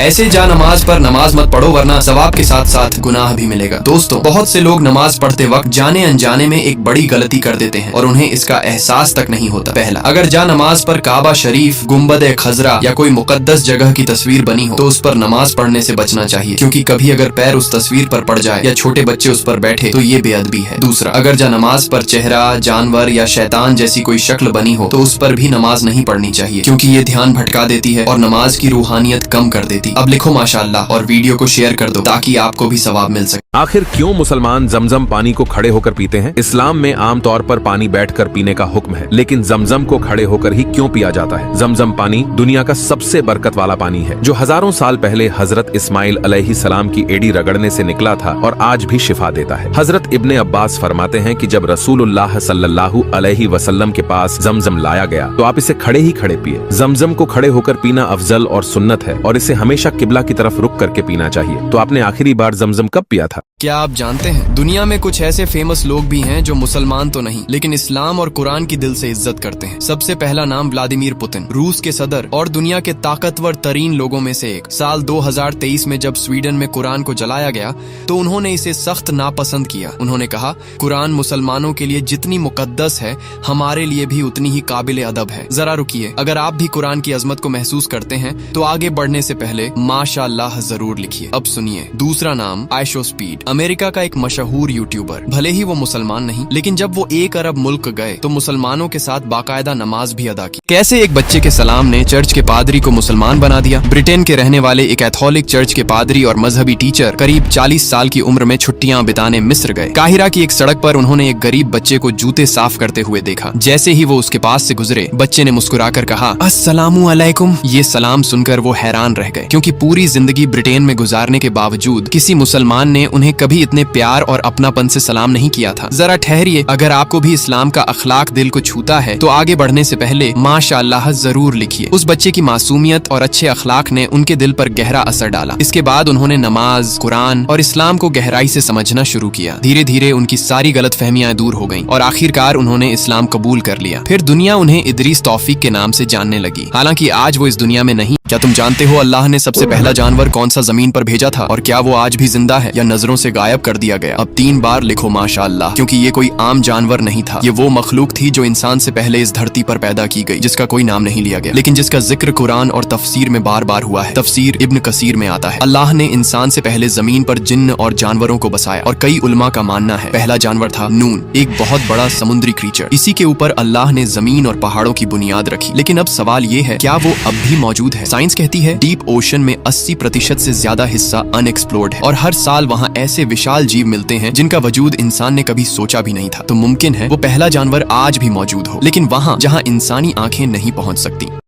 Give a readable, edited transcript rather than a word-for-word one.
ऐसे जा नमाज पर नमाज मत पढ़ो वरना सवाब के साथ साथ गुनाह भी मिलेगा। दोस्तों, बहुत से लोग नमाज पढ़ते वक्त जाने अनजाने में एक बड़ी गलती कर देते हैं और उन्हें इसका एहसास तक नहीं होता। पहला, अगर जा नमाज पर काबा शरीफ, गुम्बद खजरा या कोई मुकद्दस जगह की तस्वीर बनी हो तो उस पर नमाज पढ़ने से बचना चाहिए, क्योंकि कभी अगर पैर उस तस्वीर पर पड़ जाए या छोटे बच्चे उस पर बैठे तो ये बेअदबी है। दूसरा, अगर जा नमाज पर चेहरा, जानवर या शैतान जैसी कोई शक्ल बनी हो तो उस पर भी नमाज नहीं पढ़नी चाहिए, क्योंकि ये ध्यान भटका देती है और नमाज की रूहानियत कम कर देती। अब लिखो माशाअल्लाह और वीडियो को शेयर कर दो ताकि आपको भी सवाब मिल सके। आखिर क्यों मुसलमान जमजम पानी को खड़े होकर पीते हैं? इस्लाम में आम तौर पर पानी बैठकर पीने का हुक्म है, लेकिन जमजम को खड़े होकर ही क्यों पिया जाता है? जमजम पानी दुनिया का सबसे बरकत वाला पानी है, जो हजारों साल पहले हजरत इस्माइल अलैहिस्सलाम की एड़ी रगड़ने से निकला था और आज भी शिफा देता है। हजरत इब्ने अब्बास फरमाते हैं कि जब रसूलुल्लाह सल्लल्लाहु अलैहि वसल्लम के पास जमजम लाया गया तो आप इसे खड़े ही खड़े पिए। जमजम को खड़े होकर पीना अफजल और सुन्नत है और इसे हमेशा किबला की तरफ रुक करके पीना चाहिए। तो आपने आखिरी बार जमजम कब पिया था? क्या आप जानते हैं दुनिया में कुछ ऐसे फेमस लोग भी हैं जो मुसलमान तो नहीं लेकिन इस्लाम और कुरान की दिल से इज्जत करते हैं। सबसे पहला नाम व्लादिमीर पुतिन, रूस के सदर और दुनिया के ताकतवर तरीन लोगों में से एक। साल 2023 में जब स्वीडन में कुरान को जलाया गया तो उन्होंने इसे सख्त नापसंद किया। उन्होंने कहा, कुरान मुसलमानों के लिए जितनी मुकद्दस है हमारे लिए भी उतनी ही काबिल अदब है। जरा रुकिए, अगर आप भी कुरान की अजमत को महसूस करते हैं तो आगे बढ़ने से पहले माशाअल्लाह जरूर लिखिए। अब सुनिए दूसरा नाम, आयशो स्पीड, अमेरिका का एक मशहूर यूट्यूबर। भले ही वो मुसलमान नहीं, लेकिन जब वो 1 अरब मुल्क गए तो मुसलमानों के साथ बाकायदा नमाज भी अदा की। कैसे एक बच्चे के सलाम ने चर्च के पादरी को मुसलमान बना दिया। ब्रिटेन के रहने वाले एक कैथोलिक चर्च के पादरी और मजहबी टीचर करीब 40 साल की उम्र में छुट्टियां बिताने मिस्र गए। काहिरा की एक सड़क पर उन्होंने एक गरीब बच्चे को जूते साफ करते हुए देखा। जैसे ही वो उसके पास से गुजरे, बच्चे ने मुस्कुराकर कहा, अस्सलामु अलैकुम। ये सलाम सुनकर वो हैरान रह गए, क्योंकि पूरी जिंदगी ब्रिटेन में गुजारने के बावजूद किसी मुसलमान ने उन्हें कभी इतने प्यार और अपनापन से सलाम नहीं किया था। जरा ठहरिए, अगर आपको भी इस्लाम का अखलाक दिल को छूता है तो आगे बढ़ने से पहले माशाअल्लाह जरूर लिखिए। उस बच्चे की मासूमियत और अच्छे अखलाक ने उनके दिल पर गहरा असर डाला। इसके बाद उन्होंने नमाज, कुरान और इस्लाम को गहराई से समझना शुरू किया। धीरे धीरे उनकी सारी गलतफहमियां दूर हो गईं और आखिरकार उन्होंने इस्लाम कबूल कर लिया। फिर दुनिया उन्हें इदरीस तौफीक के नाम से जानने लगी। हालांकि आज वो इस दुनिया में नहीं। क्या तुम जानते हो अल्लाह ने सबसे पहला जानवर कौन सा जमीन पर भेजा था और क्या वो आज भी जिंदा है या नजरों से गायब कर दिया गया? अब 3 बार लिखो माशाअल्लाह, क्योंकि ये कोई आम जानवर नहीं था। ये वो मखलूक थी जो इंसान से पहले इस धरती पर पैदा की गई, जिसका कोई नाम नहीं लिया गया, लेकिन जिसका जिक्र कुरान और तफसीर में बार बार हुआ है। तफसीर इब्न कसीर में आता है, अल्लाह ने इंसान से पहले जमीन पर जिन्न और जानवरों को बसाया और कई उलमा का मानना है पहला जानवर था नून, एक बहुत बड़ा समुद्री क्रीचर। इसी के ऊपर अल्लाह ने जमीन और पहाड़ों की बुनियाद रखी। लेकिन अब सवाल ये है, क्या वो अब भी मौजूद है? साइंस कहती है डीप ओशन में 80% से ज्यादा हिस्सा अनएक्सप्लोर्ड है और हर साल वहाँ ऐसे विशाल जीव मिलते हैं जिनका वजूद इंसान ने कभी सोचा भी नहीं था। तो मुमकिन है वो पहला जानवर आज भी मौजूद हो, लेकिन वहाँ जहाँ इंसानी आंखें नहीं पहुँच सकती।